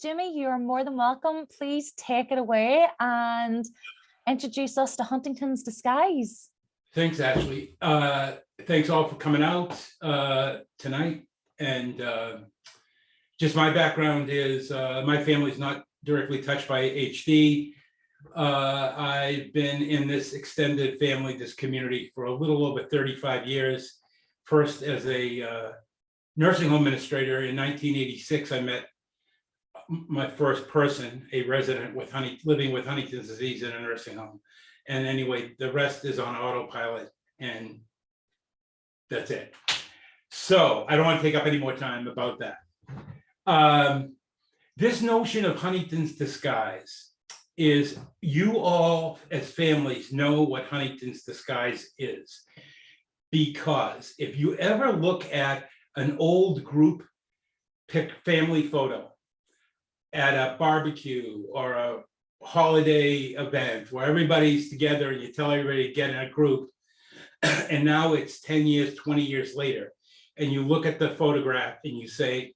Jimmy, you're more than welcome. Please take it away and introduce us to Huntington's disguise. Thanks, Ashley. Thanks all for coming out tonight. And just my background is my family's not directly touched by HD. I've been in this extended family, this community, for a little over 35 years. First as a nursing home administrator in 1986, I met my first person, a resident with living with Huntington's disease in a nursing home. And anyway, the rest is on autopilot, and that's it. So I don't want to take up any more time about that. This notion of Huntington's disguise is, you all as families know what Huntington's disguise is. Because if you ever look at an old group family photo at a barbecue or a holiday event where everybody's together and you tell everybody to get in a group, and now it's 10 years, 20 years later, and you look at the photograph and you say,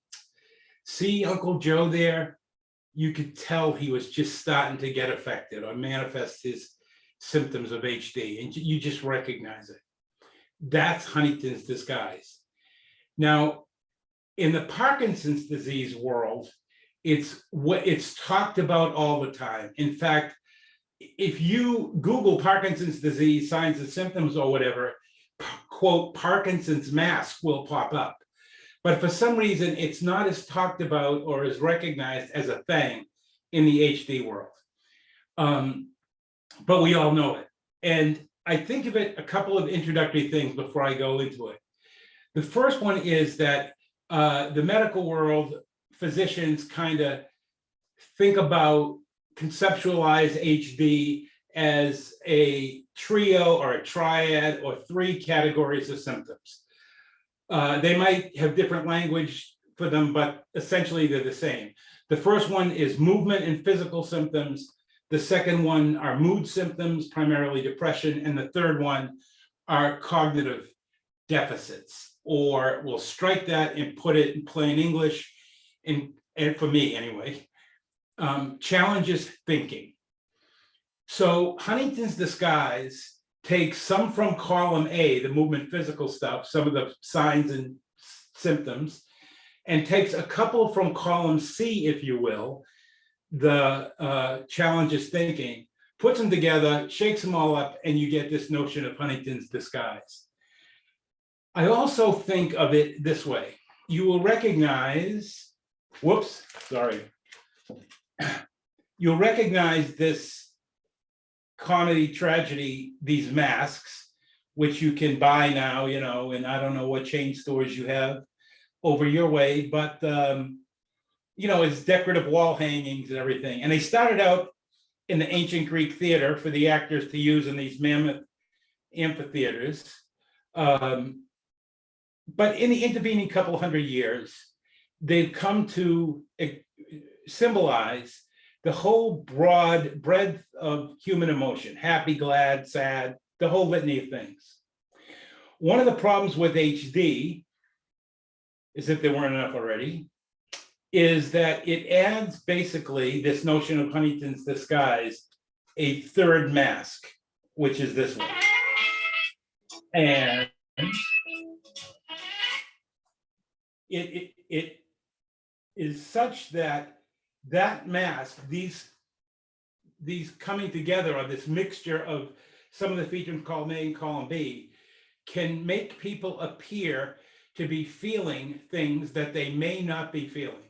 see Uncle Joe there? You could tell he was just starting to get affected or manifest his symptoms of HD, and you just recognize it. That's Huntington's disguise. Now, in the Parkinson's disease world, it's talked about all the time. In fact, if you Google Parkinson's disease signs and symptoms or whatever, quote, Parkinson's mask will pop up. But for some reason, it's not as talked about or as recognized as a thing in the HD world. But we all know it. And I think of it a couple of introductory things before I go into it. The first one is that the medical world, physicians kind of think about, conceptualize HD as a trio or a triad or 3 categories of symptoms. They might have different language for them, but essentially they're the same. The first one is movement and physical symptoms. The second one are mood symptoms, primarily depression. And the third one are cognitive deficits, or we'll strike that and put it in plain English, and for me anyway, challenges thinking. So Huntington's disguise takes some from column A, the movement physical stuff, some of the signs and symptoms, and takes a couple from column C, if you will, the challenges thinking, puts them together, shakes them all up, and you get this notion of Huntington's disguise. I also think of it this way. You will recognize, you'll recognize this comedy tragedy, these masks, which you can buy now, you know, and I don't know what chain stores you have over your way, but you know, it's decorative wall hangings and everything. And they started out in the ancient Greek theater for the actors to use in these mammoth amphitheaters. But in the intervening couple hundred years, they've come to symbolize the whole broad breadth of human emotion: happy, glad, sad, the whole litany of things. One of the problems with HD, is if there weren't enough already, is that it adds basically this notion of Huntington's disguise, a third mask, which is this one. And it is such that that mask, these coming together, or this mixture of some of the features in column A and column B, can make people appear to be feeling things that they may not be feeling.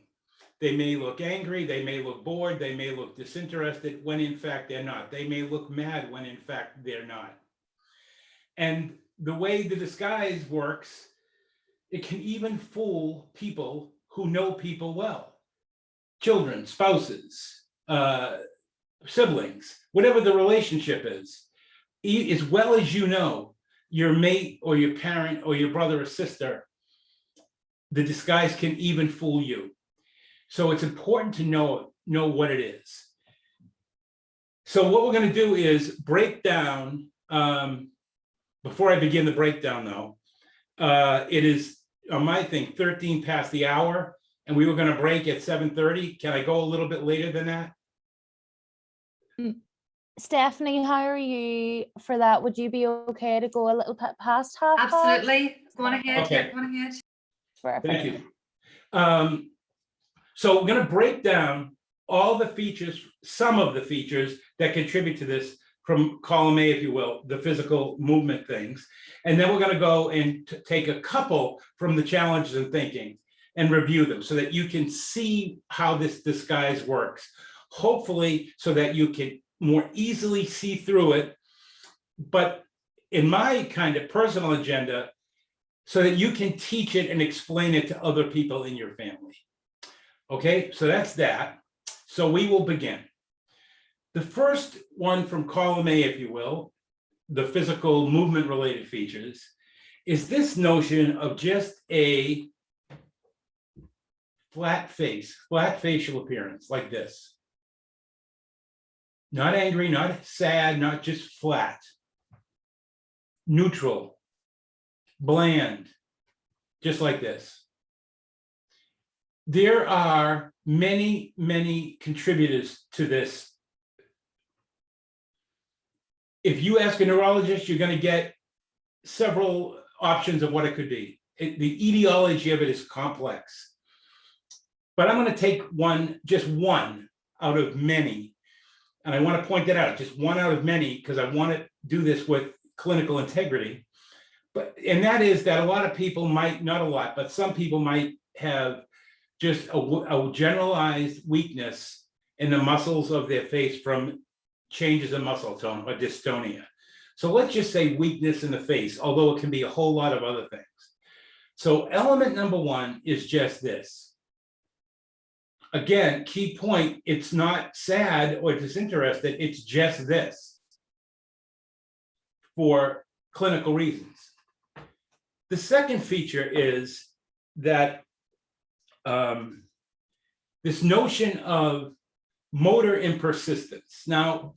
They may look angry, they may look bored, they may look disinterested, when in fact they're not. They may look mad when in fact they're not. And the way the disguise works, it can even fool people who know people well. Children, spouses, siblings, whatever the relationship is. As well as you know, your mate or your parent or your brother or sister, the disguise can even fool you. So it's important to know what it is. So what we're going to do is break down, before I begin the breakdown though, it is on my thing 13 past the hour. and we were going to break at 7:30. Can I go a little bit later than that? Stephanie, how are you for that? Would you be okay to go a little bit past half past? Absolutely. Go on ahead. Okay. Yeah, go on ahead. Perfect. Thank you. So we're going to break down all the features, some of the features that contribute to this from column A, if you will, the physical movement things. And then we're going to go and take a couple from the challenges in thinking and review them so that you can see how this disguise works. Hopefully, so that you can more easily see through it. But in my kind of personal agenda, so that you can teach it and explain it to other people in your family. Okay, so that's that. So we will begin. The first one from column A, if you will, the physical movement related features, is this notion of just a flat face, flat facial appearance like this. Not angry, not sad, not just flat. Neutral, bland, just like this. There are many, many contributors to this. If you ask a neurologist, you're going to get several options of what it could be. The etiology of it is complex. But I'm going to take one, just one out of many. And I want to point that out, just one out of many, because I want to do this with clinical integrity. And that is that a lot of people might, not a lot, but some people might have just a generalized weakness in the muscles of their face from changes in muscle tone or dystonia. So let's just say weakness in the face, although it can be a whole lot of other things. So element number one is just this. Again, key point, it's not sad or disinterested, it's just this for clinical reasons. The second feature is that this notion of motor impersistence. Now,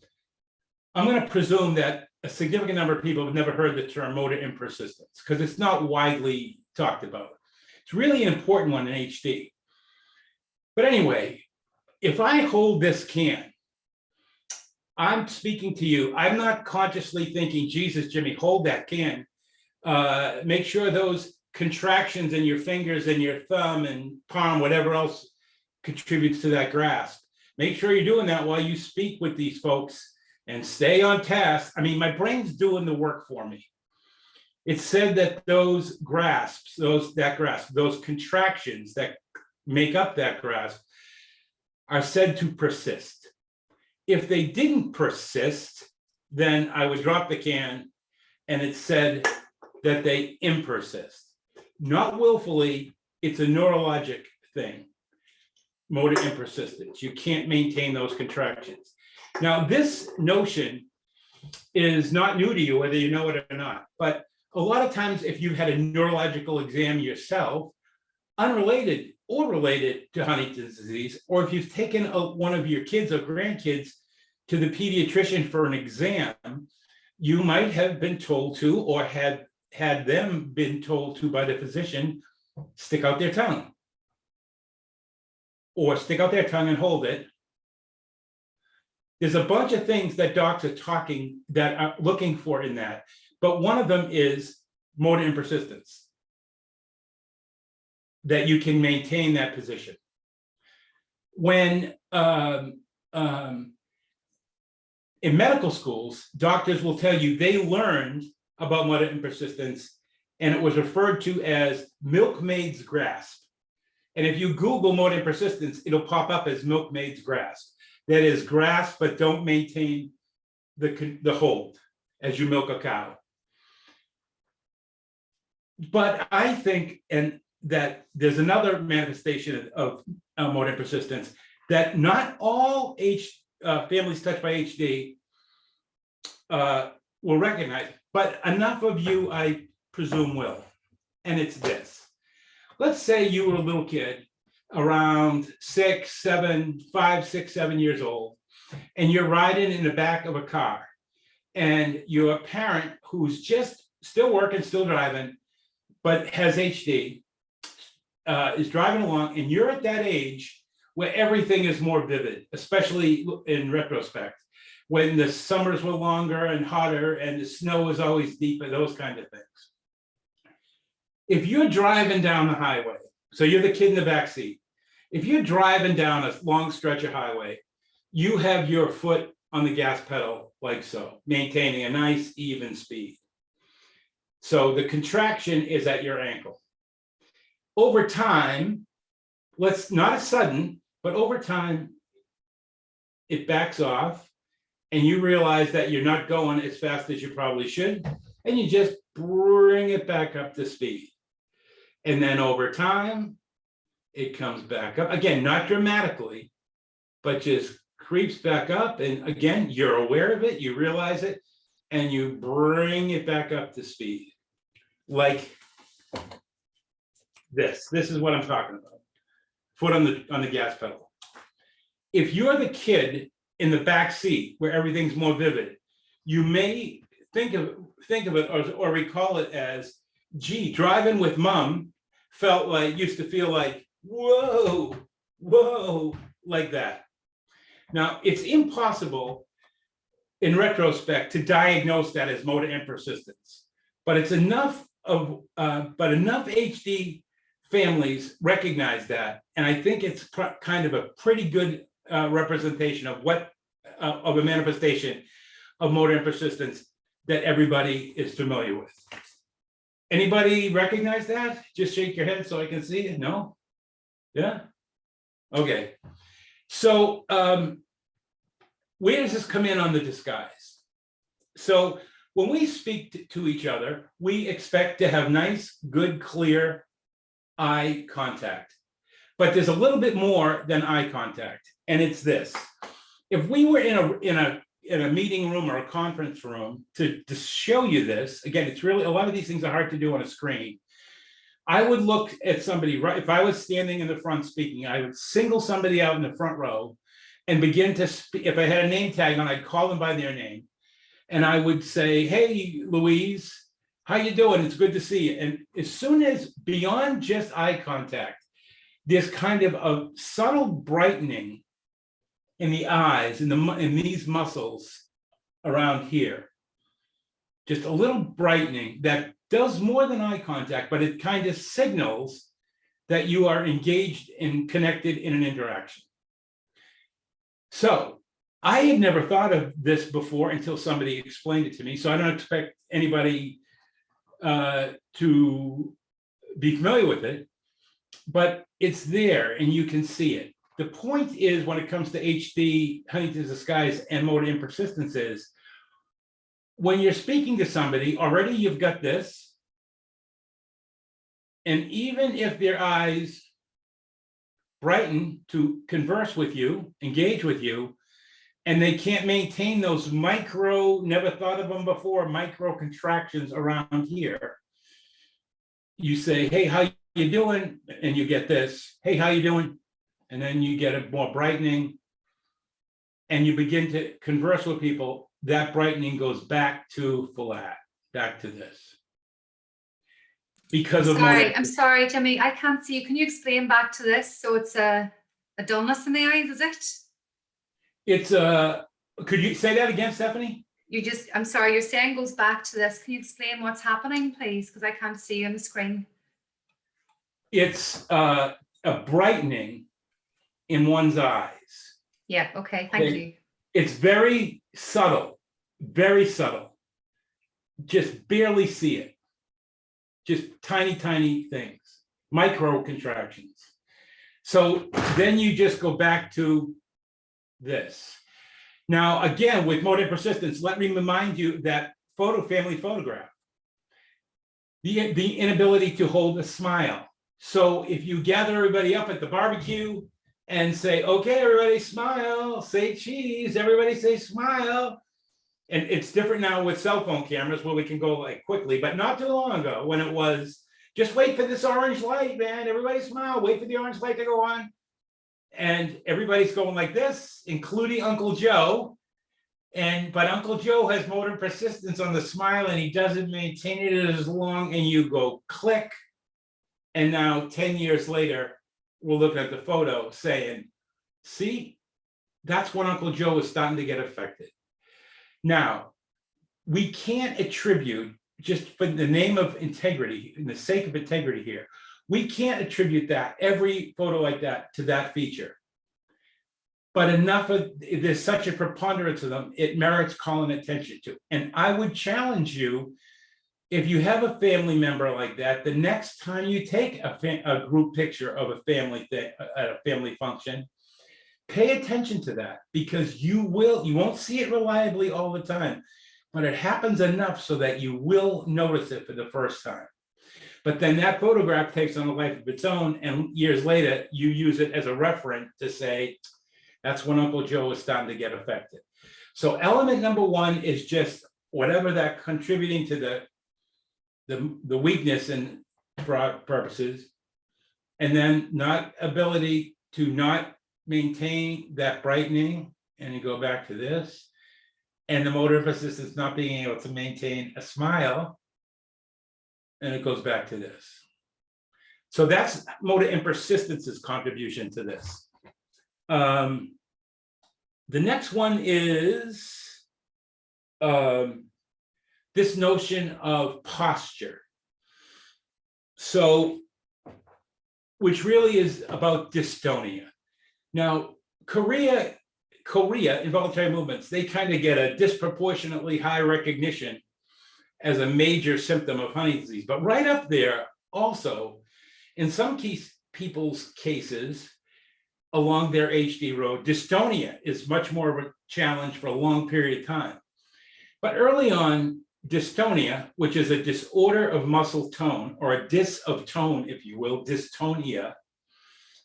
I'm going to presume that a significant number of people have never heard the term motor impersistence because it's not widely talked about. It's really an important one in HD. But anyway, if I hold this can, I'm speaking to you. I'm not consciously thinking, Jesus, Jimmy, hold that can. Make sure those contractions in your fingers and your thumb and palm, whatever else contributes to that grasp. Make sure you're doing that while you speak with these folks and stay on task. I mean, my brain's doing the work for me. It's said that those grasps, those contractions that make up that grasp are said to persist. If they didn't persist, then I would drop the can and it said that they impersist. Not willfully, it's a neurologic thing, motor impersistence. You can't maintain those contractions. Now, this notion is not new to you, whether you know it or not, but a lot of times if you've had a neurological exam yourself, unrelated or related to Huntington's disease, or if you've taken one of your kids or grandkids to the pediatrician for an exam, you might have been told to, or had them been told to by the physician, stick out their tongue. Or stick out their tongue and hold it. There's a bunch of things that docs are talking that are looking for in that, but one of them is motor impersistence, that you can maintain that position. When in medical schools, doctors will tell you they learned about motor impersistence, and it was referred to as milkmaid's grasp. And if you Google motor impersistence, it'll pop up as milkmaid's grasp. That is, grasp, but don't maintain the hold as you milk a cow. But I think, and that there's another manifestation of motor impersistence, that not all families touched by HD will recognize, but enough of you, I presume, will. And it's this. Let's say you were a little kid around 5, 6, 7 years old, and you're riding in the back of a car, and your parent who's just still working, still driving, but has HD, is driving along, and you're at that age where everything is more vivid, especially in retrospect, when the summers were longer and hotter and the snow was always deeper, those kind of things. If you're driving down the highway, so you're the kid in the back seat, if you're driving down a long stretch of highway, you have your foot on the gas pedal like so, maintaining a nice even speed. So the contraction is at your ankle. Over time, not as sudden, but over time, it backs off and you realize that you're not going as fast as you probably should, and you just bring it back up to speed. And then over time, it comes back up. Again, not dramatically, but just creeps back up. And again, you're aware of it, you realize it, and you bring it back up to speed. Like this. This is what I'm talking about. Foot on the gas pedal. If you're the kid in the back seat where everything's more vivid, you may think of it or recall it as, gee, driving with mom used to feel like, whoa, like that. Now, it's impossible in retrospect to diagnose that as motor impersistence, but it's enough HD families recognize that, and I think it's kind of a pretty good representation of of a manifestation of motor impersistence that everybody is familiar with. Anybody recognize that? Just shake your head so I can see it. No? Yeah? Okay. So where does this come in on the disguise? So when we speak to each other, we expect to have nice, good, clear eye contact. But there's a little bit more than eye contact, and it's this. If we were in a meeting room or a conference room to show you this, again, it's really, a lot of these things are hard to do on a screen. I would look at somebody, right? If I was standing in the front speaking, I would single somebody out in the front row and begin to speak. If I had a name tag on, I'd call them by their name. And I would say, hey, Louise, how you doing? It's good to see you. And as soon as, beyond just eye contact, there's kind of a subtle brightening in the eyes, in these muscles around here. Just a little brightening that does more than eye contact, but it kind of signals that you are engaged and connected in an interaction. So I had never thought of this before until somebody explained it to me. So I don't expect anybody to be familiar with it, but it's there and you can see it. The point is, when it comes to HD, Huntington's disguise, and motor impersistence, is when you're speaking to somebody, already you've got this. And even if their eyes brighten to converse with you, engage with you, and they can't maintain those micro, never thought of them before, micro contractions around here, you say, hey, how you doing? And you get this, hey, how you doing? And then you get a more brightening, and you begin to converse with people. That brightening goes back to flat, back to this. Because I'm sorry, Jimmy, I can't see you. Can you explain back to this? So it's a dullness in the eyes, is it? It's could you say that again, Stephanie? I'm sorry, you're saying goes back to this. Can you explain what's happening, please? Because I can't see you on the screen. It's a brightening in one's eyes. Yeah, okay, thank you. It's very subtle, just barely see it. Just tiny, tiny things, micro contractions. So then you just go back to this. Now, again, with motor persistence, let me remind you that family photograph, the inability to hold a smile. So if you gather everybody up at the barbecue and say, okay, everybody smile, say cheese, everybody say smile. And it's different now with cell phone cameras where we can go like quickly, but not too long ago when it was just wait for this orange light, man. Everybody smile, wait for the orange light to go on. And everybody's going like this, including Uncle Joe. But Uncle Joe has motor persistence on the smile and he doesn't maintain it as long, and you go click And now 10 years later, we're looking at the photo saying, see, that's when Uncle Joe was starting to get affected. Now, we can't attribute, just for the name of integrity, in the sake of integrity here, we can't attribute that, every photo like that, to that feature. But enough of, there's such a preponderance of them, it merits calling attention to. And I would challenge you, if you have a family member like that, the next time you take a group picture of a family thing at a family function, pay attention to that, because you won't see it reliably all the time, but it happens enough so that you will notice it for the first time. But then that photograph takes on a life of its own, and years later, you use it as a reference to say, that's when Uncle Joe was starting to get affected. So element number one is just whatever that contributing to the weakness and for our purposes, and then not ability to not maintain that brightening, and you go back to this, and the motor emphasis is not being able to maintain a smile, and it goes back to this. So that's motor impersistence's contribution to this. The next one is this notion of posture. So, which really is about dystonia. Now, Korea involuntary movements, they kind of get a disproportionately high recognition as a major symptom of Huntington's disease. But right up there also, in some people's cases, along their HD road, dystonia is much more of a challenge for a long period of time. But early on, dystonia, which is a disorder of muscle tone, or a dis of tone, if you will, dystonia.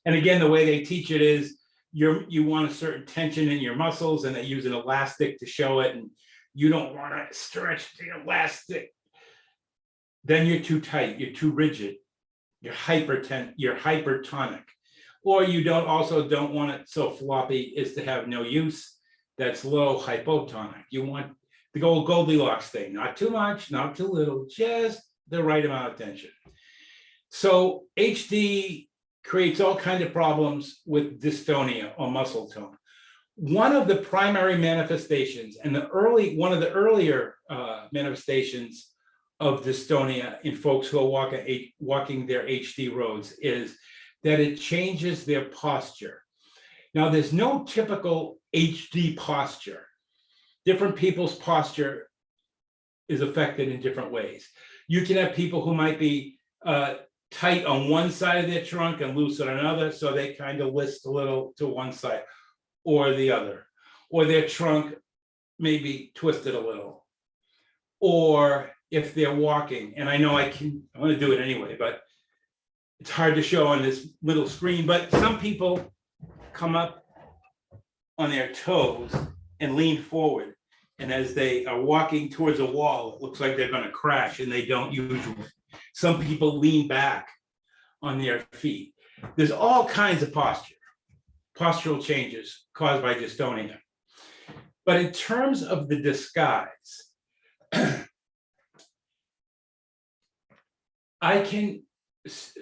And again, the way they teach it is you want a certain tension in your muscles, and they use an elastic to show it, and you don't want to stretch the elastic. Then you're too tight, you're too rigid, you're hypertonic. Or you don't want it so floppy as to have no use. That's low hypotonic. You want the old Goldilocks thing, not too much, not too little, just the right amount of tension. So HD creates all kinds of problems with dystonia or muscle tone. One of the primary manifestations, and one of the earlier manifestations of dystonia in folks who are walking their HD roads, is that it changes their posture. Now, there's no typical HD posture. Different people's posture is affected in different ways. You can have people who might be tight on one side of their trunk and loose on another, so they kind of list a little to one side or the other, or their trunk may be twisted a little. Or if they're walking, and I know I want to do it anyway, but it's hard to show on this little screen, but some people come up on their toes and lean forward. And as they are walking towards a wall, it looks like they're going to crash, and they don't usually. Some people lean back on their feet. There's all kinds of postural changes caused by dystonia. But in terms of the disguise,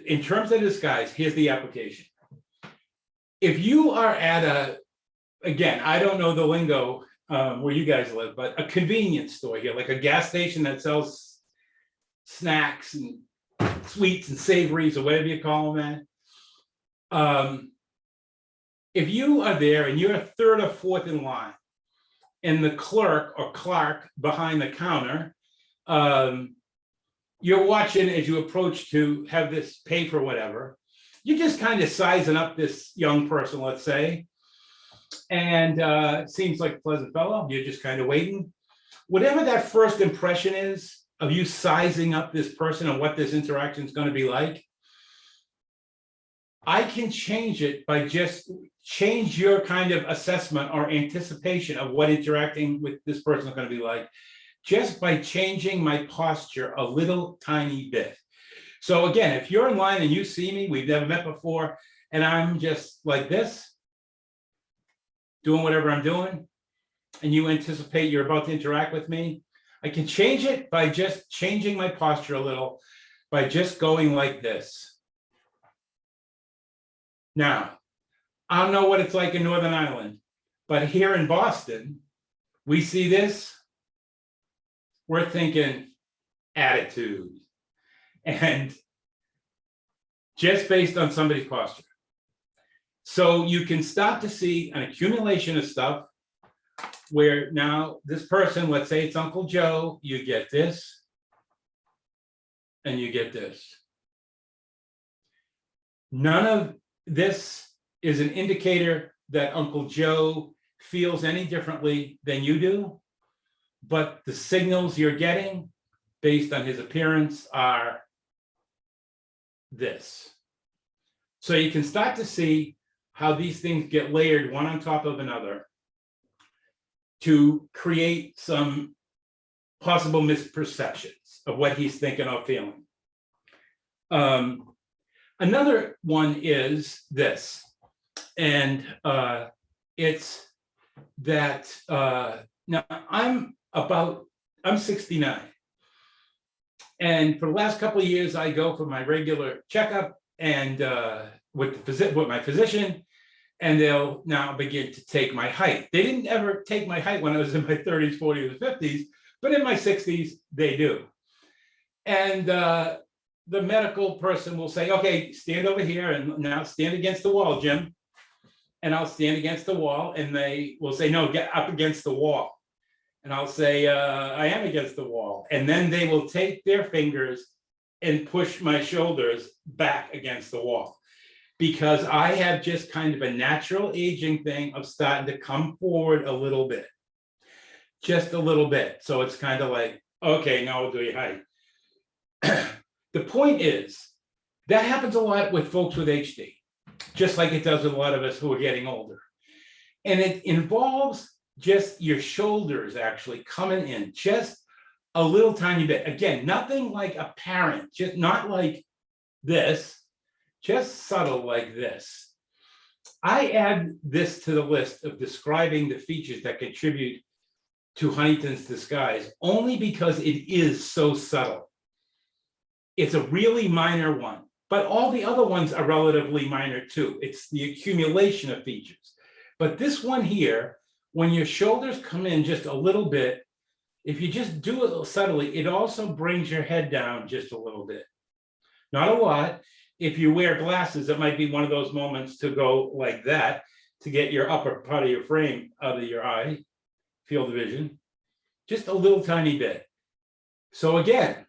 in terms of disguise, here's the application. If you are at again, I don't know the lingo where you guys live, but a convenience store here, like a gas station that sells snacks and sweets and savories, or whatever you call them, man. If you are there and you're third or fourth in line, and the clerk or clerk behind the counter, you're watching as you approach to have this pay for whatever, you're just kind of sizing up this young person, let's say, and seems like a pleasant fellow. You're just kind of waiting. Whatever that first impression is of you sizing up this person and what this interaction is going to be like, I can change it by just change your kind of assessment or anticipation of what interacting with this person is going to be like, just by changing my posture a little tiny bit. So again, if you're in line and you see me, we've never met before, and I'm just like this, doing whatever I'm doing, and you anticipate you're about to interact with me, I can change it by just changing my posture a little, by just going like this. Now, I don't know what it's like in Northern Ireland, but here in Boston, we see this, we're thinking attitude, and just based on somebody's posture. So you can start to see an accumulation of stuff where now this person, let's say it's Uncle Joe, you get this and you get this. None of this is an indicator that Uncle Joe feels any differently than you do, but the signals you're getting based on his appearance are this. So you can start to see how these things get layered one on top of another to create some possible misperceptions of what he's thinking or feeling. Another one is this, and it's that now I'm 69, and for the last couple of years I go for my regular checkup and with my physician, and they'll now begin to take my height. They didn't ever take my height when I was in my 30s, 40s, or 50s, but in my 60s they do. And the medical person will say, okay, stand over here and now stand against the wall, Jim. And I'll stand against the wall, and they will say, no, get up against the wall. And I'll say, I am against the wall. And then they will take their fingers and push my shoulders back against the wall, because I have just kind of a natural aging thing of starting to come forward a little bit, just a little bit. So it's kind of like, okay, now we'll do your height. The point is, that happens a lot with folks with HD, just like it does with a lot of us who are getting older. And it involves just your shoulders actually coming in just a little tiny bit. Again, nothing like apparent, just not like this, just subtle like this. I add this to the list of describing the features that contribute to Huntington's disguise only because it is so subtle. It's a really minor one, but all the other ones are relatively minor too. It's the accumulation of features. But this one here, when your shoulders come in just a little bit, if you just do it subtly, it also brings your head down just a little bit. Not a lot. If you wear glasses, it might be one of those moments to go like that to get your upper part of your frame out of your eye, field of vision, just a little tiny bit. So again,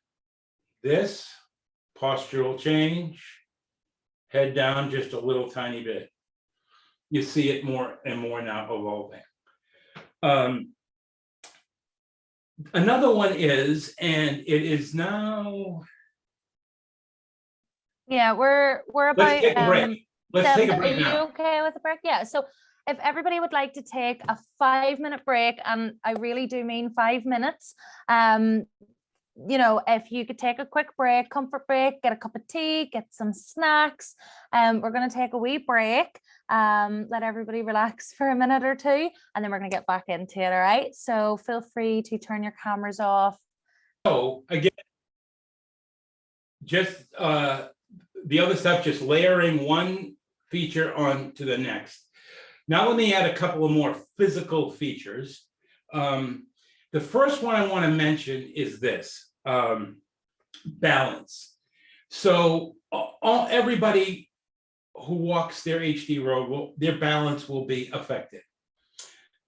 this postural change, head down just a little tiny bit. You see it more and more now evolving. Another one is, and it is now. Yeah, we're about. Let's take a break. Let's take a break now. Are you okay with a break? Yeah. So if everybody would like to take a 5-minute break, and I really do mean 5 minutes, you know, if you could take a quick break, comfort break, get a cup of tea, get some snacks. We're going to take a wee break, let everybody relax for a minute or two, and then we're going to get back into it. All right. So feel free to turn your cameras off. So again, just the other stuff, just layering one feature on to the next. Now let me add a couple of more physical features. The first one I want to mention is this, balance. So everybody who walks their HD road, their balance will be affected.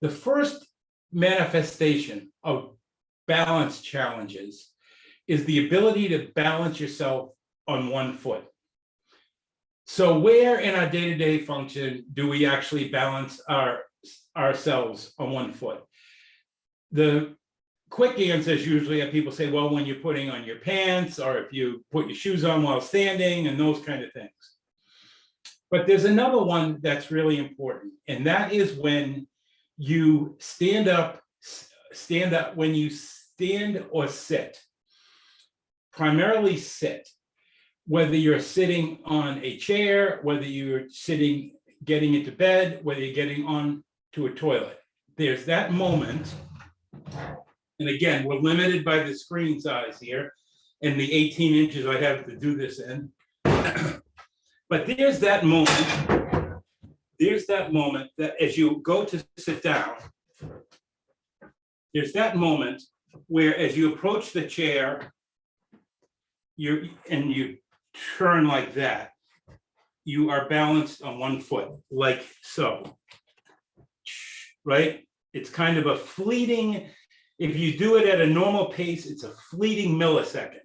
The first manifestation of balance challenges is the ability to balance yourself on one foot. So where in our day-to-day function do we actually balance ourselves on one foot? The quick answer is usually that people say, well, when you're putting on your pants, or if you put your shoes on while standing, and those kind of things. But there's another one that's really important, and that is when you stand up, when you stand or sit, primarily sit, whether you're sitting on a chair, whether you're sitting, getting into bed, whether you're getting on to a toilet. There's that moment. And again, we're limited by the screen size here and the 18 inches I have to do this in. But there's that moment there's that moment that as you go to sit down, there's that moment where as you approach the chair, you turn like that, you are balanced on one foot, like so, right? It's kind of a fleeting, if you do it at a normal pace, it's a fleeting millisecond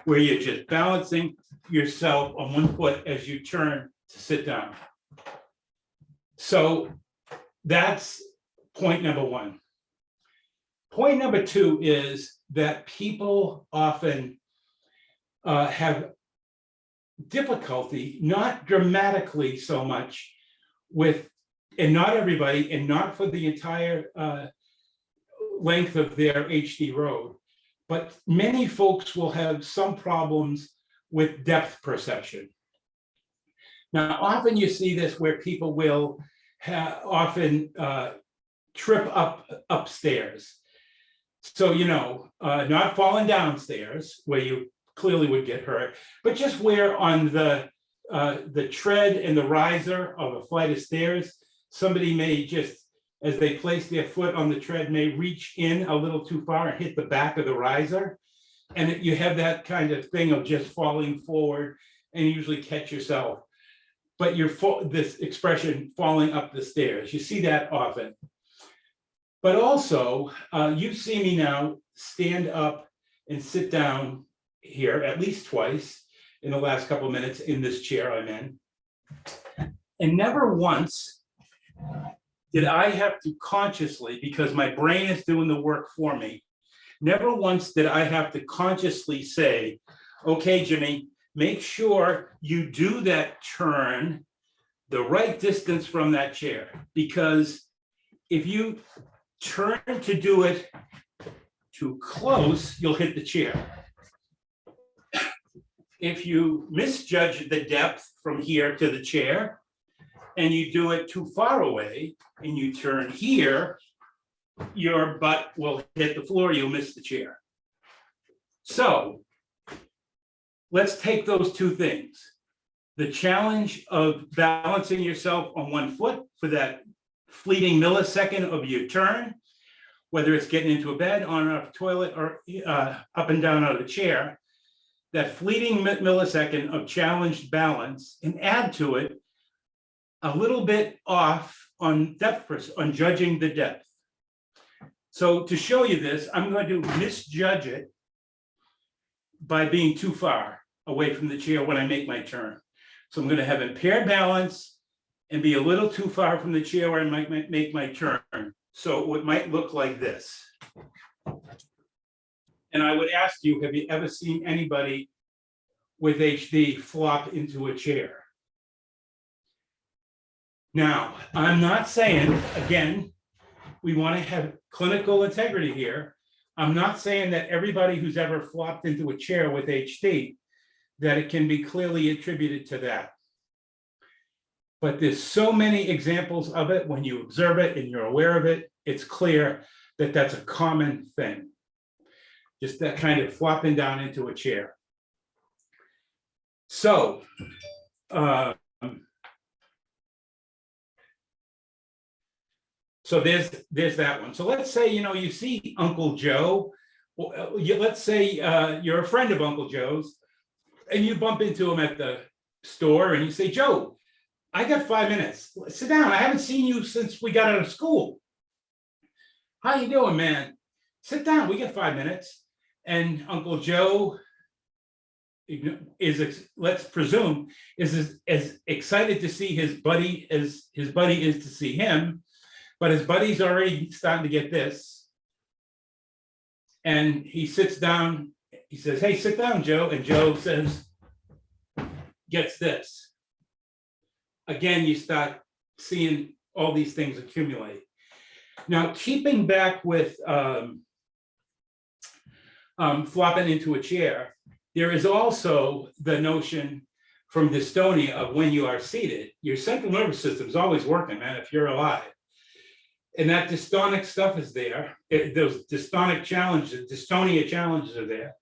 where you're just balancing yourself on one foot as you turn to sit down. So that's point number one. Point number two is that people often have difficulty, not dramatically so much with, and not everybody, and not for the entire length of their HD road, but many folks will have some problems with depth perception. Now, often you see this where people will often trip upstairs. So, not falling downstairs where you clearly would get hurt, but just where on the tread and the riser of a flight of stairs, somebody may just, as they place their foot on the tread, may reach in a little too far and hit the back of the riser. And you have that kind of thing of just falling forward and you usually catch yourself. But this expression, falling up the stairs, you see that often. But also, you see me now stand up and sit down here at least twice in the last couple of minutes in this chair I'm in. And never once did I have to consciously, because my brain is doing the work for me, never once did I have to consciously say, okay, Jimmy, make sure you do that turn the right distance from that chair. Because if you turn to do it too close, you'll hit the chair. If you misjudge the depth from here to the chair and you do it too far away and you turn here, your butt will hit the floor, you'll miss the chair. So let's take those two things. The challenge of balancing yourself on one foot for that fleeting millisecond of your turn, whether it's getting into a bed, on a toilet, or up and down out of a chair, that fleeting millisecond of challenged balance, and add to it a little bit off on depth, on judging the depth. So to show you this, I'm going to misjudge it by being too far away from the chair when I make my turn. So I'm going to have impaired balance and be a little too far from the chair where I might make my turn. So it might look like this. And I would ask you, have you ever seen anybody with HD flop into a chair? Now, I'm not saying, again, we want to have clinical integrity here. I'm not saying that everybody who's ever flopped into a chair with HD, that it can be clearly attributed to that. But there's so many examples of it. When you observe it and you're aware of it, it's clear that that's a common thing. Just that kind of flopping down into a chair. So, there's that one. So let's say, you see Uncle Joe, let's say you're a friend of Uncle Joe's and you bump into him at the store and you say, Joe, I got 5 minutes. Sit down. I haven't seen you since we got out of school. How you doing, man? Sit down. We got 5 minutes. And Uncle Joe is, let's presume, is as excited to see his buddy as his buddy is to see him. But his buddy's already starting to get this. And he sits down. He says, hey, sit down, Joe. And Joe says, gets this. Again, you start seeing all these things accumulate. Now, keeping back with flopping into a chair, there is also the notion from dystonia of when you are seated, your central nervous system is always working, man, if you're alive. And that dystonic stuff is there. Those dystonic challenges, dystonia challenges are there.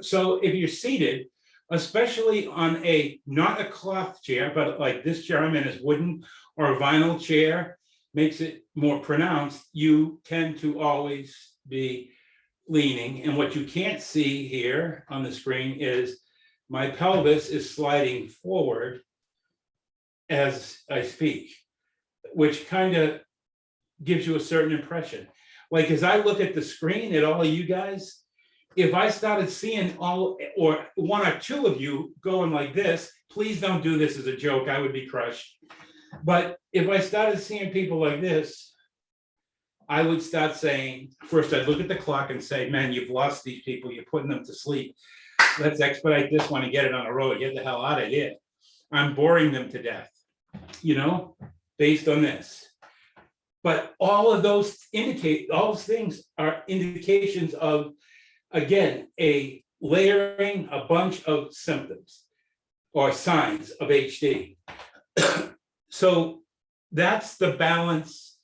So if you're seated, especially on not a cloth chair, but like this chair I'm in is wooden or a vinyl chair, makes it more pronounced. You tend to always be leaning. And what you can't see here on the screen is my pelvis is sliding forward as I speak, which kind of gives you a certain impression. Like as I look at the screen at all of you guys, if I started seeing all or one or two of you going like this, please don't do this as a joke, I would be crushed. But if I started seeing people like this, I would start saying, first I'd look at the clock and say, man, you've lost these people, you're putting them to sleep. Let's expedite this one and get it on the road, get the hell out of here. I'm boring them to death, you know, based on this. But all of those all those things are indications of, again, a layering, a bunch of symptoms or signs of HD. So that's the balance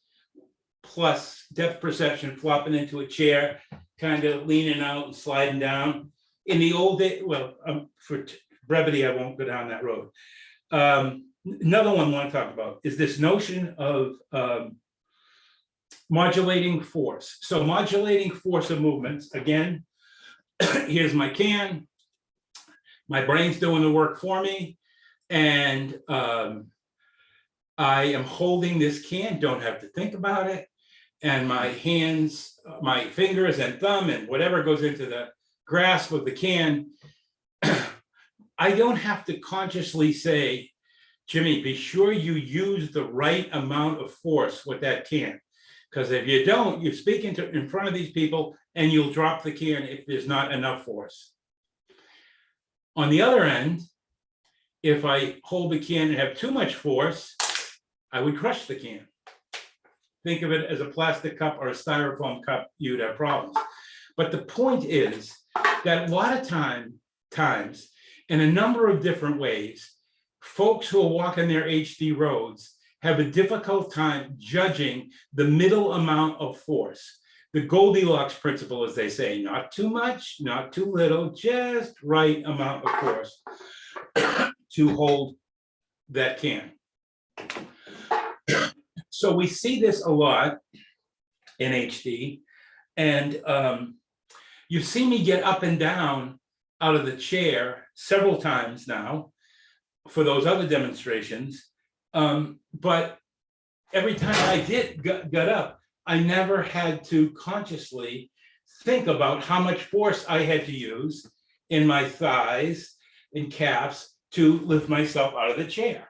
plus depth perception, flopping into a chair, kind of leaning out and sliding down. In the old day, well, for brevity, I won't go down that road. Another one I want to talk about is this notion of modulating force. So modulating force of movements, again, here's my can, my brain's doing the work for me, and I am holding this can, don't have to think about it, and my hands, my fingers and thumb and whatever goes into the grasp of the can, I don't have to consciously say, Jimmy, be sure you use the right amount of force with that can. Because if you don't, you're speaking in front of these people and you'll drop the can if there's not enough force. On the other end, if I hold the can and have too much force, I would crush the can. Think of it as a plastic cup or a styrofoam cup, you'd have problems. But the point is that a lot of times, in a number of different ways, folks who are walking their HD roads have a difficult time judging the middle amount of force. The Goldilocks principle, as they say, not too much, not too little, just right amount of force to hold that can. So we see this a lot in HD, and you've seen me get up and down out of the chair several times now for those other demonstrations. But every time I got up, I never had to consciously think about how much force I had to use in my thighs and calves to lift myself out of the chair.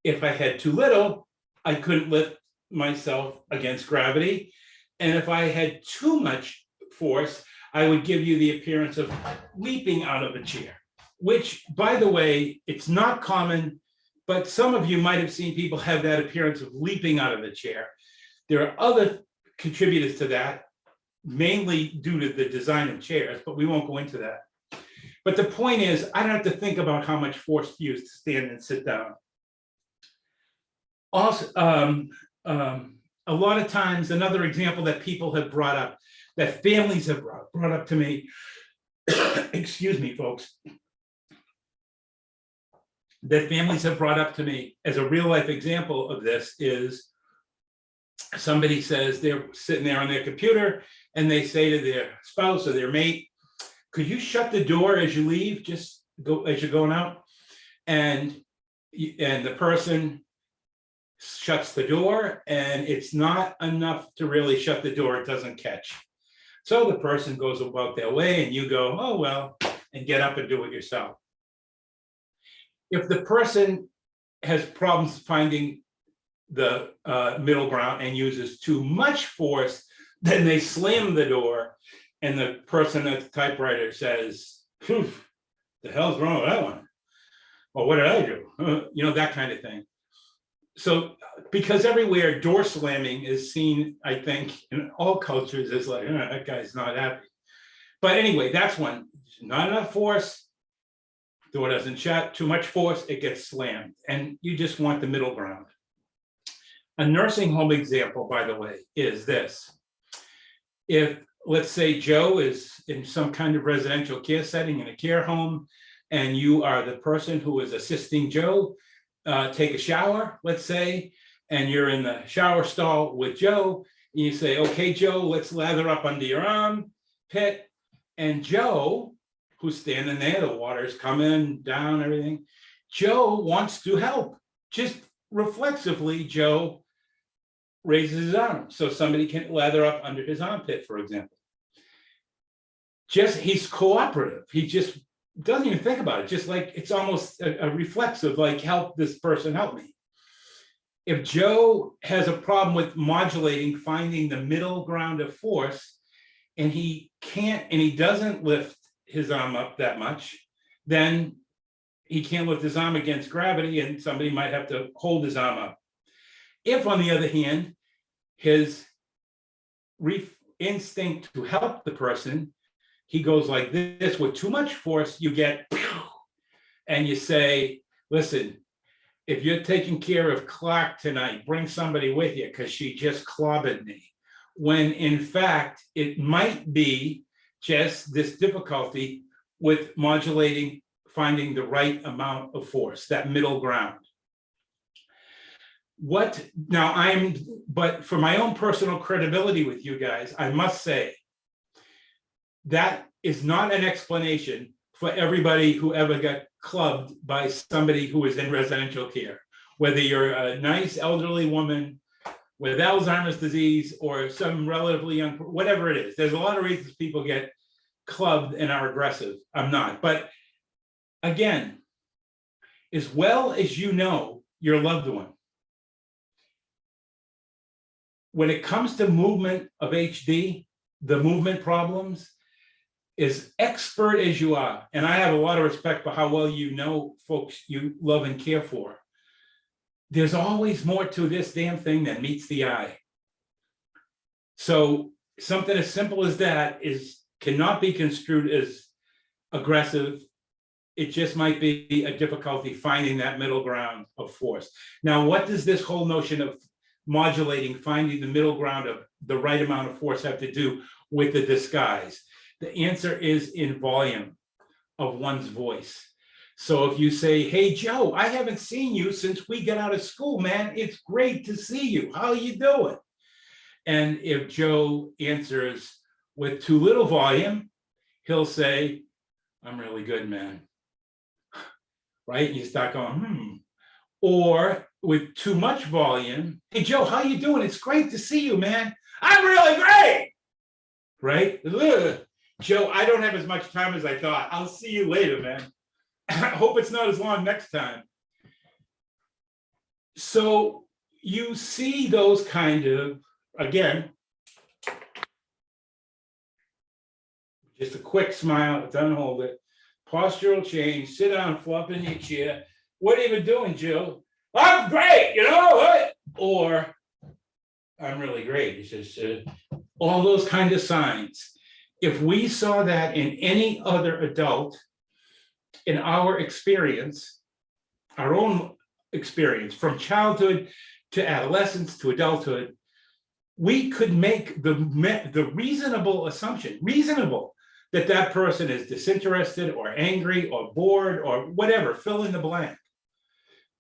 If I had too little, I couldn't lift myself against gravity. And if I had too much force, I would give you the appearance of leaping out of a chair, which, by the way, it's not common, but some of you might have seen people have that appearance of leaping out of the chair. There are other contributors to that, mainly due to the design of chairs, but we won't go into that. But the point is, I don't have to think about how much force to use to stand and sit down. Also, a lot of times, another example that people have brought up, that families have brought up to me, excuse me, folks, that families have brought up to me as a real life example of this is somebody says they're sitting there on their computer and they say to their spouse or their mate, could you shut the door as you leave, just go as you're going out? And the person shuts the door, and it's not enough to really shut the door, it doesn't catch. So the person goes about their way and you go, oh, well, and get up and do it yourself. If the person has problems finding the middle ground and uses too much force, then they slam the door and the person at the typewriter says, the hell's wrong with that one? Or what did I do? You know, that kind of thing. So because everywhere door slamming is seen, I think, in all cultures as like, that guy's not happy. But anyway, that's one. Not enough force, door doesn't shut, too much force, it gets slammed. And you just want the middle ground. A nursing home example, by the way, is this. If, let's say Joe is in some kind of residential care setting in a care home, and you are the person who is assisting Joe take a shower, let's say, and you're in the shower stall with Joe, and you say, okay, Joe, let's lather up under your armpit. And Joe, who's standing there, the water's coming down, everything, Joe wants to help. Just reflexively, Joe raises his arm so somebody can lather up under his armpit, for example. Just, he's cooperative. He just doesn't even think about it. Just like, it's almost a reflexive, like, help this person help me. If Joe has a problem with modulating, finding the middle ground of force, and he can't, and he doesn't lift his arm up that much, then he can't lift his arm against gravity, and somebody might have to hold his arm up. If, on the other hand, his instinct to help the person, he goes like this, with too much force, you get, and you say, listen, if you're taking care of Clark tonight, bring somebody with you because she just clobbered me. When in fact, it might be just this difficulty with modulating, finding the right amount of force, that middle ground. But for my own personal credibility with you guys, I must say, that is not an explanation for everybody who ever got clubbed by somebody who is in residential care. Whether you're a nice elderly woman with Alzheimer's disease or some relatively young, whatever it is. There's a lot of reasons people get clubbed and are aggressive. I'm not. But again, as well as you know your loved one, when it comes to movement of HD, the movement problems, as expert as you are, and I have a lot of respect for how well you know folks you love and care for, there's always more to this damn thing than meets the eye. So something as simple as that cannot be construed as aggressive. It just might be a difficulty finding that middle ground of force. Now, what does this whole notion of modulating, finding the middle ground of the right amount of force have to do with the disguise? The answer is in volume of one's voice. So if you say, hey, Joe, I haven't seen you since we got out of school, man. It's great to see you. How are you doing? And if Joe answers with too little volume, he'll say, I'm really good, man. Right? And you start going, Or with too much volume, hey, Joe, how you doing? It's great to see you, man. I'm really great. Right? Ugh. Joe, I don't have as much time as I thought. I'll see you later, man. I hope it's not as long next time. So you see those kind of, again, just a quick smile, don't hold it. Postural change, sit down, flop in your chair. What have you been doing, Joe? I'm great, you know, or I'm really great. It's just all those kind of signs. If we saw that in any other adult, in our experience, our own experience from childhood to adolescence to adulthood, we could make the reasonable assumption, that that person is disinterested or angry or bored or whatever, fill in the blank.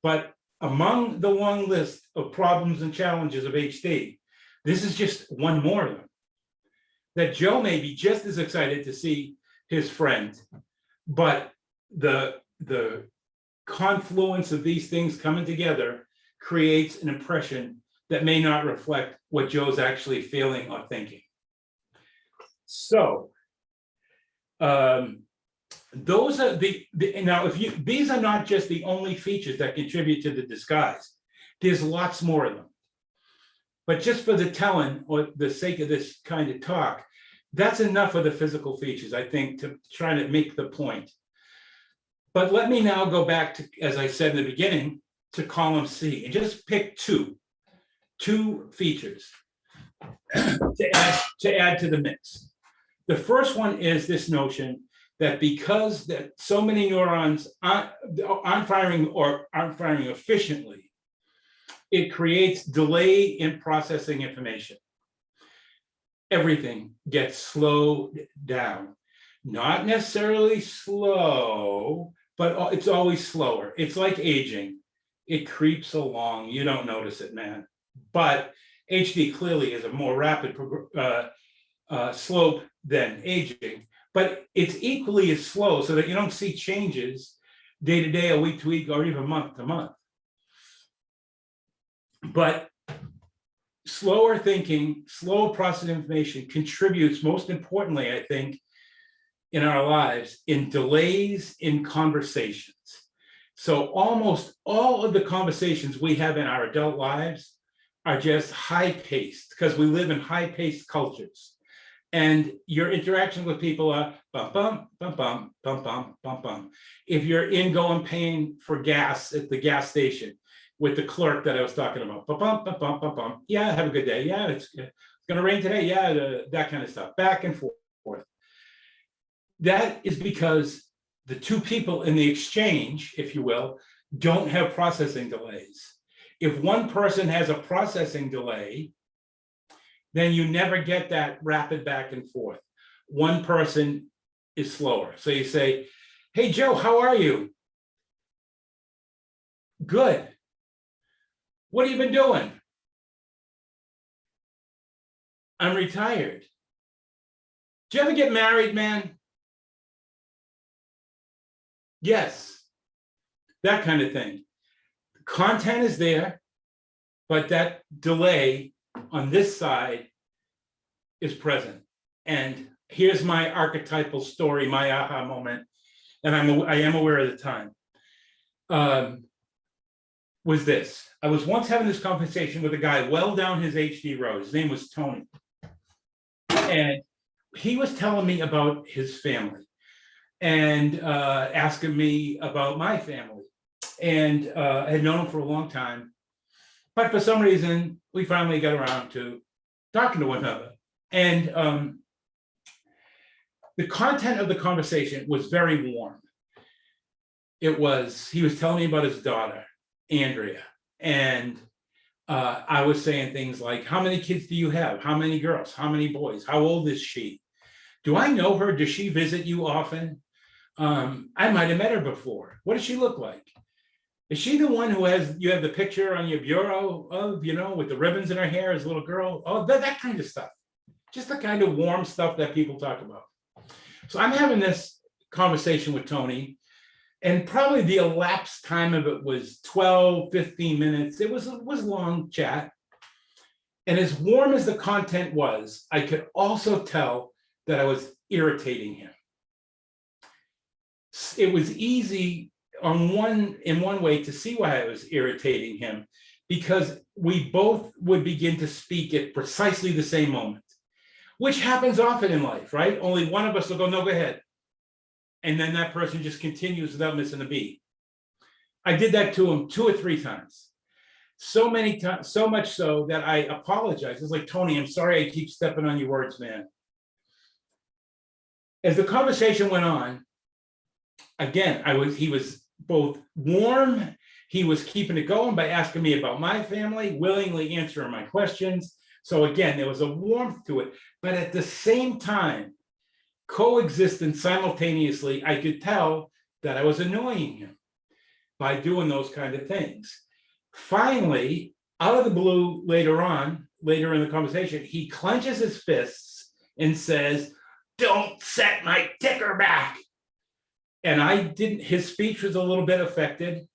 But among the long list of problems and challenges of HD, this is just one more of them. That Joe may be just as excited to see his friend, but the confluence of these things coming together creates an impression that may not reflect what Joe's actually feeling or thinking. So those are now, these are not just the only features that contribute to the disguise. There's lots more of them. But just for the telling or the sake of this kind of talk, that's enough of the physical features, I think, to try to make the point. But let me now go back to, as I said in the beginning, to column C and just pick two features to add to the mix. The first one is this notion that because that so many neurons aren't firing efficiently, it creates delay in processing information. everything gets slowed down. Not necessarily slow, but it's always slower. It's like aging. It creeps along. You don't notice it, man. But HD clearly is a more rapid slope than aging, but it's equally as slow so that you don't see changes day to day, a week to week, or even month to month. But slower thinking, slower processing information contributes most importantly, I think, in our lives in delays in conversations. So almost all of the conversations we have in our adult lives are just high-paced because we live in high-paced cultures. And your interactions with people are bum, bum, bum, bum, bum, bum, bum, bum. If you're paying for gas at the gas station with the clerk that I was talking about, bum, bum, bum, bum, bum, bum. Yeah, have a good day. Yeah, it's gonna rain today. Yeah, that kind of stuff, back and forth. That is because the two people in the exchange, if you will, don't have processing delays. If one person has a processing delay, then you never get that rapid back and forth. One person is slower. So you say, hey, Joe, how are you? Good. What have you been doing? I'm retired. Do you ever get married, man? Yes. That kind of thing. Content is there, but that delay on this side is present. And here's my archetypal story, my aha moment, and I am aware of the time, was this. I was once having this conversation with a guy well down his HD road. His name was Tony. And he was telling me about his family and asking me about my family. And I had known him for a long time. But for some reason, we finally got around to talking to one another. And the content of the conversation was very warm. He was telling me about his daughter, Andrea. And I was saying things like, how many kids do you have? How many girls? How many boys? How old is she? Do I know her? Does she visit you often? I might have met her before. What does she look like? Is she the one who you have the picture on your bureau of, with the ribbons in her hair as a little girl? Oh, that kind of stuff. Just the kind of warm stuff that people talk about. So I'm having this conversation with Tony, and probably the elapsed time of it was 12, 15 minutes. It was a long chat. And as warm as the content was, I could also tell that I was irritating him. It was easy in one way to see why I was irritating him, because we both would begin to speak at precisely the same moment, which happens often in life, right? Only one of us will go, no, go ahead. And then that person just continues without missing a beat. I did that to him 2 or 3 times. So many times, so much so that I apologized. It's like, Tony, I'm sorry I keep stepping on your words, man. As the conversation went on, again, he was both warm, he was keeping it going by asking me about my family, willingly answering my questions. So again, there was a warmth to it, but at the same time, coexistent simultaneously, I could tell that I was annoying him by doing those kind of things. Finally, out of the blue, later in the conversation, he clenches his fists and says, "Don't set my ticker back." And his speech was a little bit affected.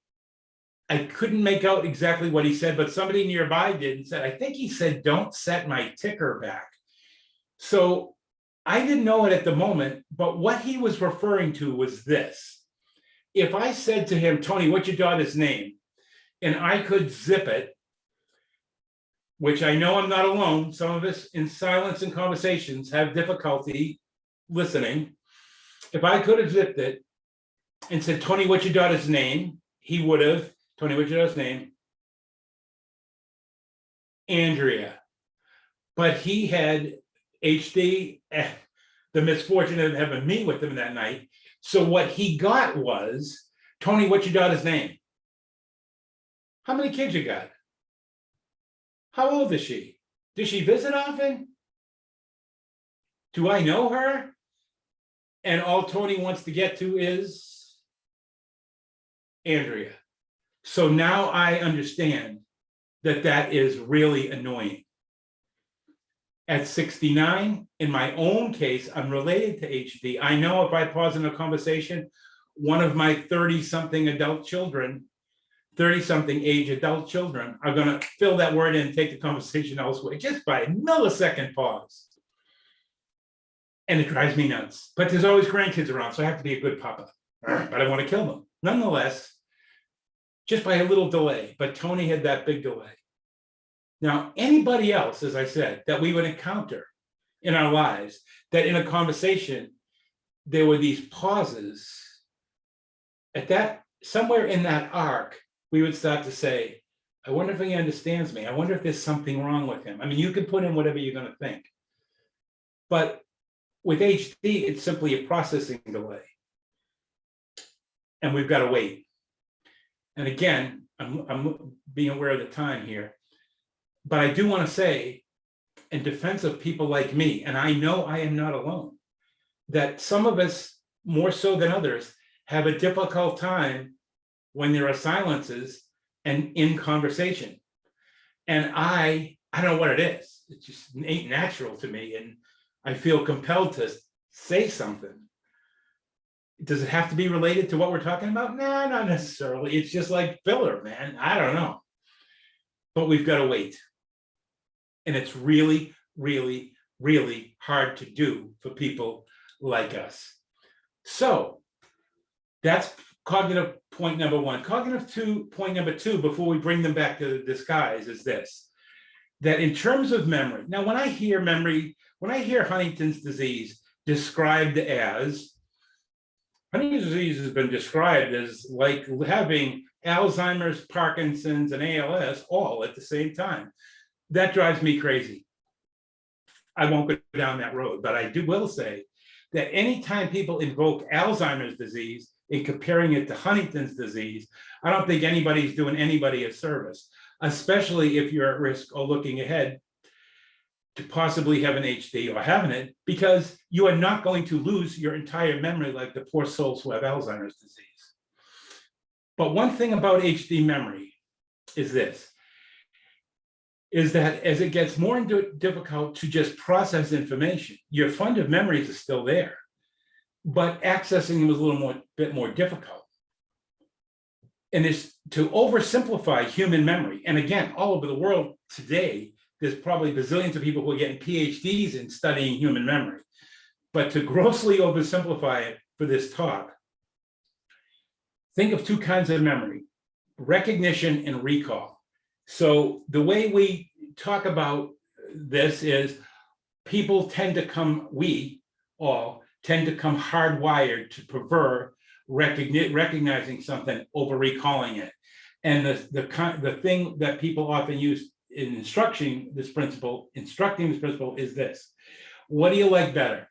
I couldn't make out exactly what he said, but somebody nearby did and said, I think he said, "Don't set my ticker back." So I didn't know it at the moment, but what he was referring to was this. If I said to him, "Tony, what's your daughter's name?" and I could zip it, which I know I'm not alone. Some of us in silence and conversations have difficulty listening. If I could have zipped it and said, "Tony, what's your daughter's name?" he would have, "Tony, what's your daughter's name?" Andrea. But he had HD, the misfortune of having me with him that night. So what he got was, "Tony, what's your daughter's name? How many kids you got? How old is she? Does she visit often? Do I know her? And all Tony wants to get to is Andrea. So now I understand that that is really annoying. At 69, in my own case, I'm related to HD. I know if I pause in a conversation, one of my 30-something adult children, 30-something age adult children are going to fill that word in and take the conversation elsewhere just by a millisecond pause. And it drives me nuts. But there's always grandkids around, so I have to be a good papa. But I want to kill them. Nonetheless, just by a little delay. But Tony had that big delay. Now, anybody else, as I said, that we would encounter in our lives, that in a conversation, there were these pauses, at that, somewhere in that arc, we would start to say, I wonder if he understands me. I wonder if there's something wrong with him. I mean, you can put in whatever you're going to think. But with HD, it's simply a processing delay. And we've got to wait. And again, I'm being aware of the time here. But I do want to say, in defense of people like me, and I know I am not alone, that some of us, more so than others, have a difficult time when there are silences and in conversation. And I don't know what it is. It just ain't natural to me. And I feel compelled to say something. Does it have to be related to what we're talking about? No, not necessarily. It's just like filler, man. I don't know. But we've got to wait. And it's really, really, really hard to do for people like us. So that's cognitive point number one. Cognitive point number two, before we bring them back to the disguise, is this: that in terms of memory, now when I hear memory, when I hear Huntington's disease described as, Huntington's disease has been described as like having Alzheimer's, Parkinson's, and ALS all at the same time. That drives me crazy. I won't go down that road, but I will say that anytime people invoke Alzheimer's disease in comparing it to Huntington's disease, I don't think anybody's doing anybody a service, especially if you're at risk or looking ahead to possibly have an HD or having it, because you are not going to lose your entire memory like the poor souls who have Alzheimer's disease. But one thing about HD memory is this, is that as it gets more difficult to just process information, your fund of memories is still there, but accessing them is a little bit more difficult. And it's to oversimplify human memory. And again, all over the world today, there's probably bazillions of people who are getting PhDs in studying human memory. But to grossly oversimplify it for this talk, think of two kinds of memory: recognition and recall. So the way we talk about this is people tend to come, we all tend to come hardwired to prefer recognizing something over recalling it. And the thing that people often use in instructing this principle is this: what do you like better,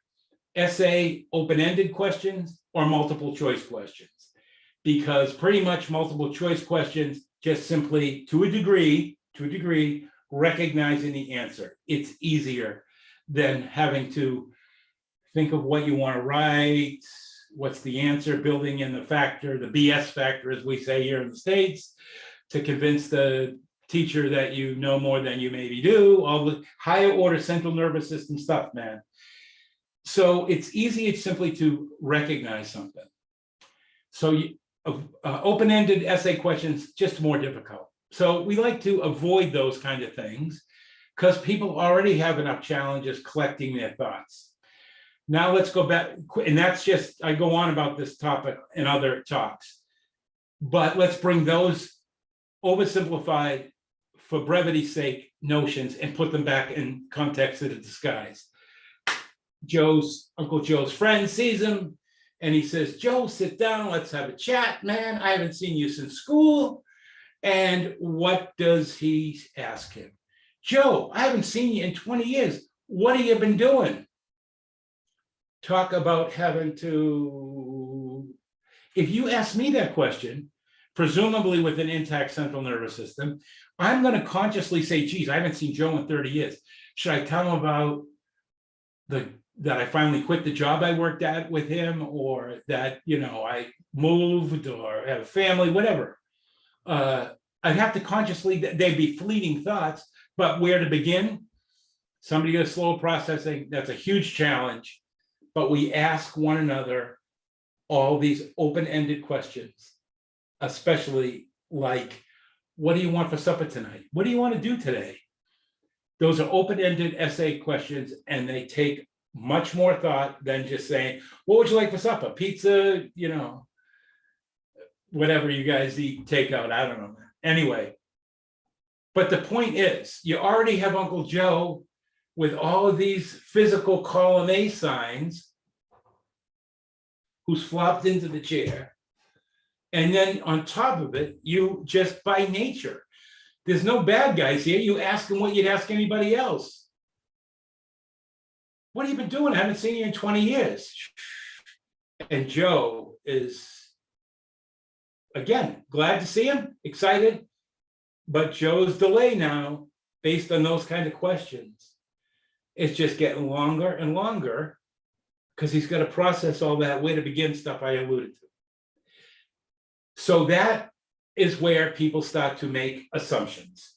essay open-ended questions or multiple choice questions? Because pretty much multiple choice questions just simply, to a degree, recognizing the answer. It's easier than having to think of what you want to write, what's the answer, building in the factor, the BS factor, as we say here in the States, to convince the teacher that you know more than you maybe do, all the higher order central nervous system stuff, man. So it's easy, simply to recognize something. So open-ended essay questions, just more difficult. So we like to avoid those kind of things because people already have enough challenges collecting their thoughts. Now let's go back, and that's just, I go on about this topic in other talks, but let's bring those oversimplified, for brevity's sake, notions and put them back in context of the disguise. Uncle Joe's friend sees him and he says, "Joe, sit down, let's have a chat, man. I haven't seen you since school." And what does he ask him? "Joe, I haven't seen you in 20 years. What have you been doing?" Talk about having to, if you ask me that question, presumably with an intact central nervous system, I'm going to consciously say, "Geez, I haven't seen Joe in 30 years. Should I tell him about the that I finally quit the job I worked at with him, or that, I moved or have a family, whatever. I'd have to consciously, they'd be fleeting thoughts, but where to begin? Somebody with slow processing, that's a huge challenge. But we ask one another all these open-ended questions, especially like, what do you want for supper tonight? What do you want to do today? Those are open-ended essay questions, and they take much more thought than just saying, what would you like for supper? Pizza, whatever you guys eat, takeout, I don't know. Anyway, but the point is, you already have Uncle Joe with all of these physical column A signs who's flopped into the chair. And then on top of it, you just by nature, there's no bad guys here. You ask them what you'd ask anybody else. What have you been doing? I haven't seen you in 20 years. And Joe is, again, glad to see him, excited. But Joe's delay now, based on those kind of questions, is just getting longer and longer because he's got to process all that way to begin stuff I alluded to. So that is where people start to make assumptions.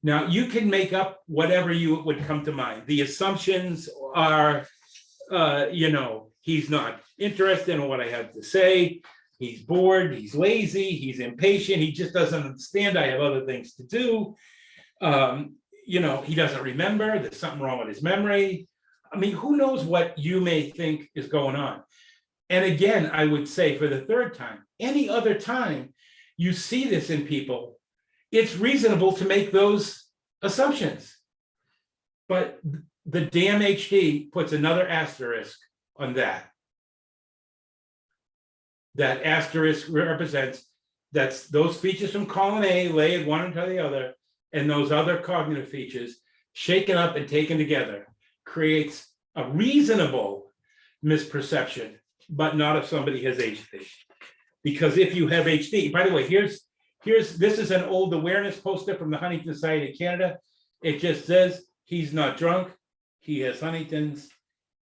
Now, you can make up whatever you would come to mind. The assumptions are, he's not interested in what I have to say. He's bored, he's lazy, he's impatient, he just doesn't understand I have other things to do. He doesn't remember, there's something wrong with his memory. I mean, who knows what you may think is going on? And again, I would say for the third time, any other time you see this in people, it's reasonable to make those assumptions. But the damn HD puts another asterisk on that. That asterisk represents that's those features from column A layered one into the other, and those other cognitive features shaken up and taken together creates a reasonable misperception, but not if somebody has HD. Because if you have HD, by the way, this is an old awareness poster from the Huntington Society of Canada. It just says he's not drunk, he has Huntington's,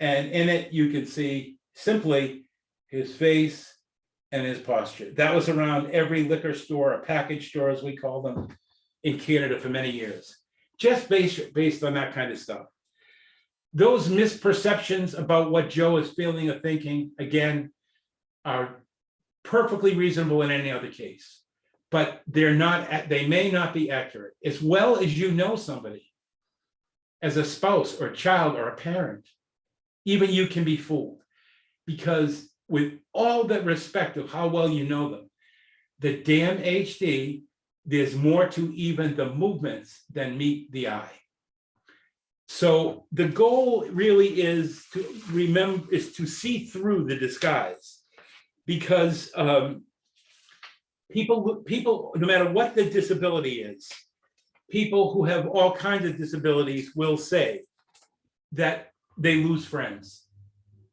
and in it you can see simply his face and his posture. That was around every liquor store or package store, as we call them, in Canada for many years, just based on that kind of stuff. Those misperceptions about what Joe is feeling or thinking, again, are perfectly reasonable in any other case, but they may not be accurate. As well as somebody, as a spouse or a child or a parent, even you can be fooled, because with all the respect of how well you know them, the damn HD, there's more to even the movements than meet the eye. So the goal really is to see through the disguise, because people, no matter what the disability is, people who have all kinds of disabilities will say that they lose friends,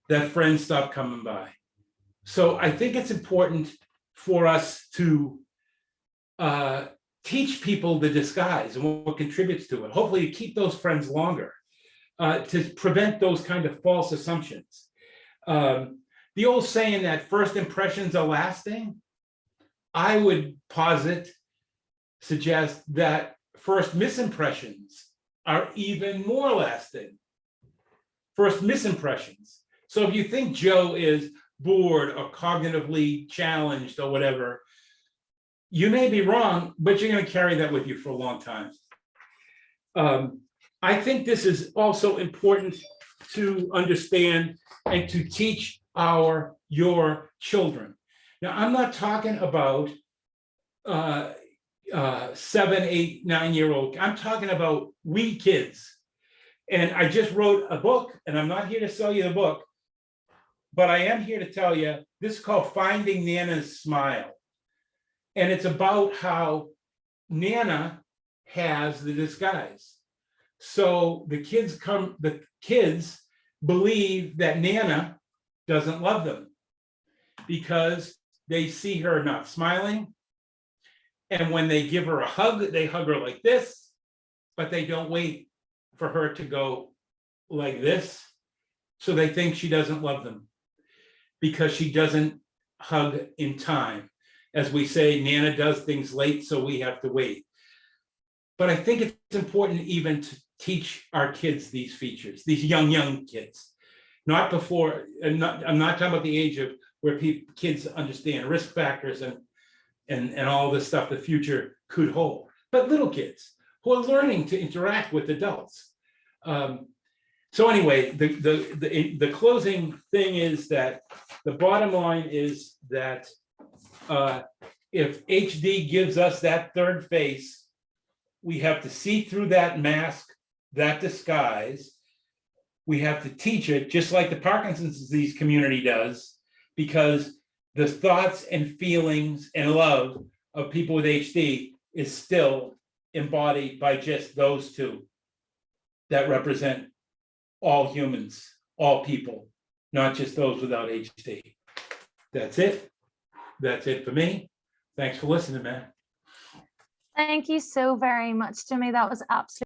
that friends stop coming by. So I think it's important for us to teach people the disguise and what contributes to it. Hopefully to keep those friends longer, to prevent those kind of false assumptions. The old saying that first impressions are lasting, I would suggest that first misimpressions are even more lasting. First misimpressions. So if you think Joe is bored or cognitively challenged or whatever, you may be wrong, but you're going to carry that with you for a long time. I think this is also important to understand and to teach your children. Now, I'm not talking about 7, 8, 9-year-old. I'm talking about we kids. And I just wrote a book, and I'm not here to sell you the book, but I am here to tell you, this is called Finding Nana's Smile. And it's about how Nana has the disguise. So the kids believe that Nana doesn't love them because they see her not smiling. And when they give her a hug, they hug her like this, but they don't wait for her to go like this so they think she doesn't love them because she doesn't hug in time. As we say, Nana does things late, so we have to wait. But I think it's important even to teach our kids these features, these young kids. Not before, I'm not talking about the age of where kids understand risk factors and all this stuff the future could hold, but little kids who are learning to interact with adults. So anyway, the closing thing is that the bottom line is that if HD gives us that third face, we have to see through that mask, that disguise. We have to teach it, just like the Parkinson's disease community does, because the thoughts and feelings and love of people with HD is still embodied by just those two that represent all humans, all people, not just those without HD. That's it. That's it for me. Thanks for listening, man. Thank you so very much, Jimmy. That was absolutely